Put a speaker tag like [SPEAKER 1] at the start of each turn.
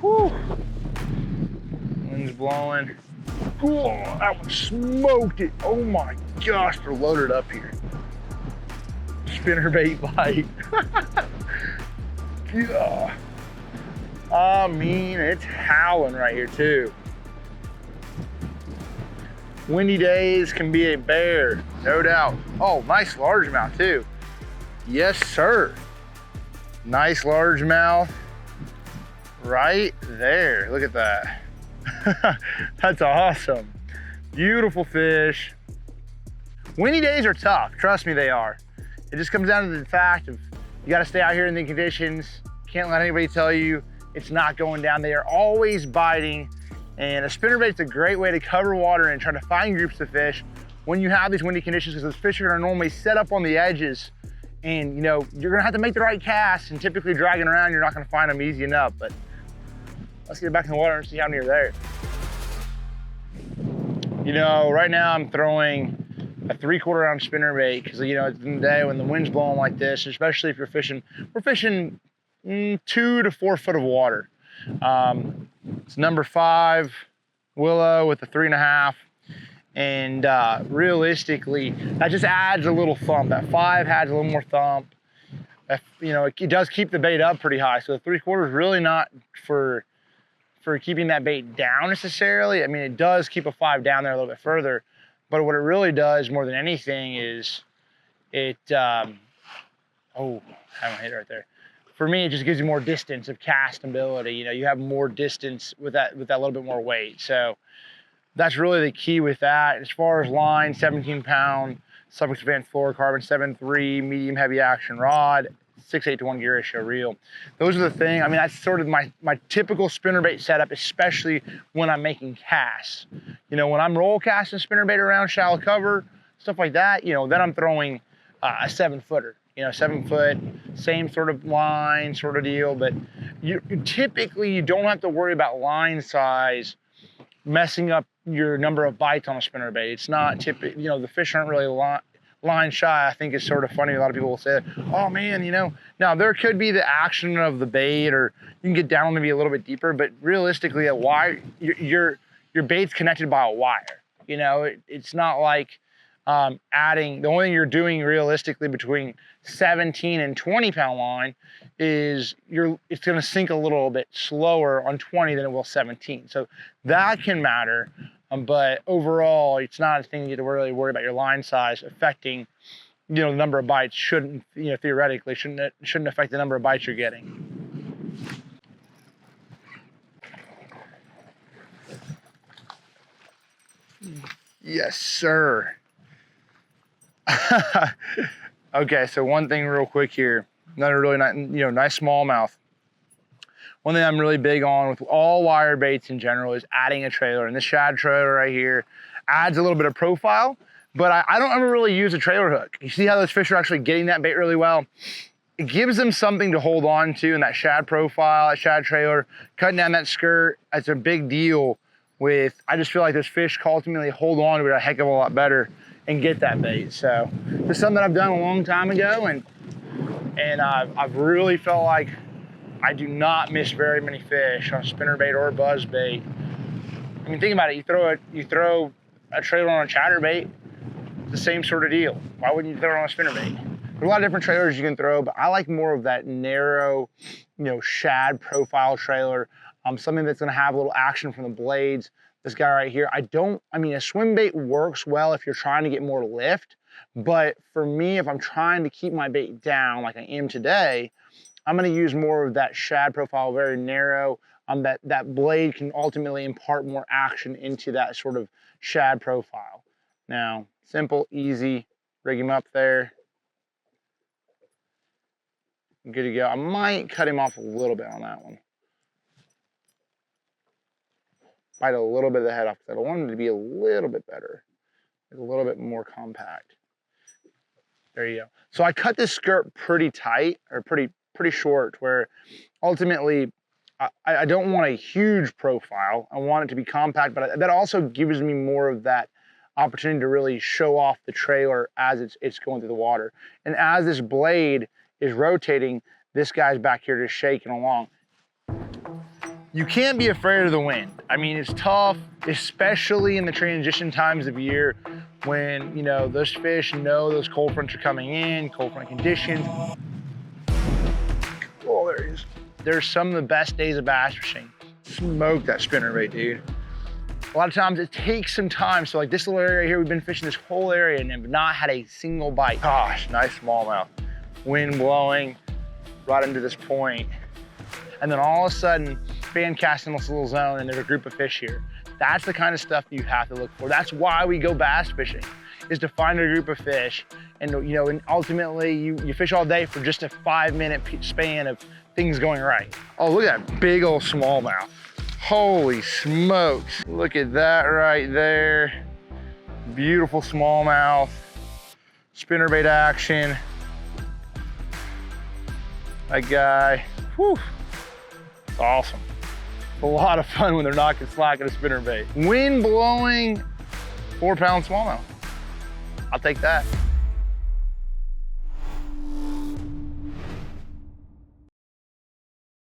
[SPEAKER 1] Whew. Wind's blowing. Oh, that one smoked it. Oh my gosh, they're loaded up here. Spinnerbait bite. Yeah. I mean, it's howling right here too. Windy days can be a bear, no doubt. Oh, nice largemouth too. Yes, sir. Nice largemouth right there. Look at that. That's awesome. Beautiful fish. Windy days are tough, trust me, they are. It just comes down to the fact of you gotta stay out here in the conditions. Can't let anybody tell you it's not going down. They are always biting, and a spinnerbait's a great way to cover water and try to find groups of fish when you have these windy conditions, because those fish are gonna normally set up on the edges, and you know, you're gonna have to make the right cast, and typically dragging around, you're not gonna find them easy enough. But let's get back in the water and see how near there. You know, right now I'm throwing a 3/4 ounce spinnerbait because, you know, it's in the day when the wind's blowing like this, especially if you're fishing, we're fishing 2 to 4 foot of water. It's number 5 willow with a 3.5, and realistically, that just adds a little thump. That 5 adds a little more thump. You know, it does keep the bait up pretty high, so the 3/4 is really not for keeping that bait down necessarily. I mean, it does keep a 5 down there a little bit further, but what it really does more than anything is it, oh, haven't hit it right there. For me, it just gives you more distance of castability. You know, you have more distance with that little bit more weight. So that's really the key with that. As far as line, 17-pound, Suffix Advanced Fluorocarbon 7.3 medium heavy action rod, 6/8 to 1 gear ratio reel. Those are the thing. I mean, that's sort of my typical spinnerbait setup, especially when I'm making casts. You know, when I'm roll casting spinnerbait around shallow cover, stuff like that, you know, then I'm throwing a 7-footer. You know, 7 foot, same sort of line, sort of deal. But you don't have to worry about line size messing up your number of bites on a spinnerbait. It's not typical. You know, the fish aren't really line shy. I think it's sort of funny. A lot of people will say, oh man, you know, now there could be the action of the bait, or you can get down maybe a little bit deeper, but realistically a wire, your bait's connected by a wire. You know, it's not like adding, the only thing you're doing realistically between 17 and 20-pound line is it's going to sink a little bit slower on 20 than it will 17. So that can matter. But overall, it's not a thing you have to really worry about your line size affecting, you know, the number of bites. Shouldn't, you know, theoretically, shouldn't affect the number of bites you're getting. Yes, sir. Okay, so one thing real quick here. Another really nice, you know, nice smallmouth. One thing I'm really big on with all wire baits in general is adding a trailer. And this shad trailer right here adds a little bit of profile, but I don't ever really use a trailer hook. You see how those fish are actually getting that bait really well? It gives them something to hold on to in that shad profile, that shad trailer, cutting down that skirt. That's a big deal with, I just feel like those fish ultimately hold on to it a heck of a lot better and get that bait. So this is something that I've done a long time ago, and I've really felt like I do not miss very many fish on a spinnerbait or a buzzbait. I mean, think about it. You throw a trailer on a chatterbait, it's the same sort of deal. Why wouldn't you throw it on a spinnerbait? There's a lot of different trailers you can throw, but I like more of that narrow, you know, shad profile trailer. Something that's gonna have a little action from the blades. This guy right here, I mean, a swim bait works well if you're trying to get more lift, but for me, if I'm trying to keep my bait down like I am today, I'm gonna use more of that shad profile, very narrow. That blade can ultimately impart more action into that sort of shad profile. Now, simple, easy, rig him up there. Good to go. I might cut him off a little bit on that one. Bite a little bit of the head off, because I want him to be a little bit better, a little bit more compact. There you go. So I cut this skirt pretty tight, or pretty short, where ultimately I don't want a huge profile. I want it to be compact, but that also gives me more of that opportunity to really show off the trailer as it's going through the water. And as this blade is rotating, this guy's back here just shaking along. You can't be afraid of the wind. I mean, it's tough, especially in the transition times of year when, you know, those fish know those cold fronts are coming in, cold front conditions. Oh, there he is. There's some of the best days of bass fishing. Smoke that spinnerbait, dude. A lot of times it takes some time. So like this little area here, we've been fishing this whole area and have not had a single bite. Gosh, nice smallmouth. Wind blowing right into this point. And then all of a sudden, fan casting this little zone and there's a group of fish here. That's the kind of stuff you have to look for. That's why we go bass fishing, is to find a group of fish. And you know, and ultimately you fish all day for just a 5-minute span of things going right. Oh, look at that big old smallmouth. Holy smokes. Look at that right there. Beautiful smallmouth. Spinnerbait action. That guy, whew. It's awesome. A lot of fun when they're knocking slack at a spinnerbait. Wind blowing, 4-pound smallmouth. I'll take that.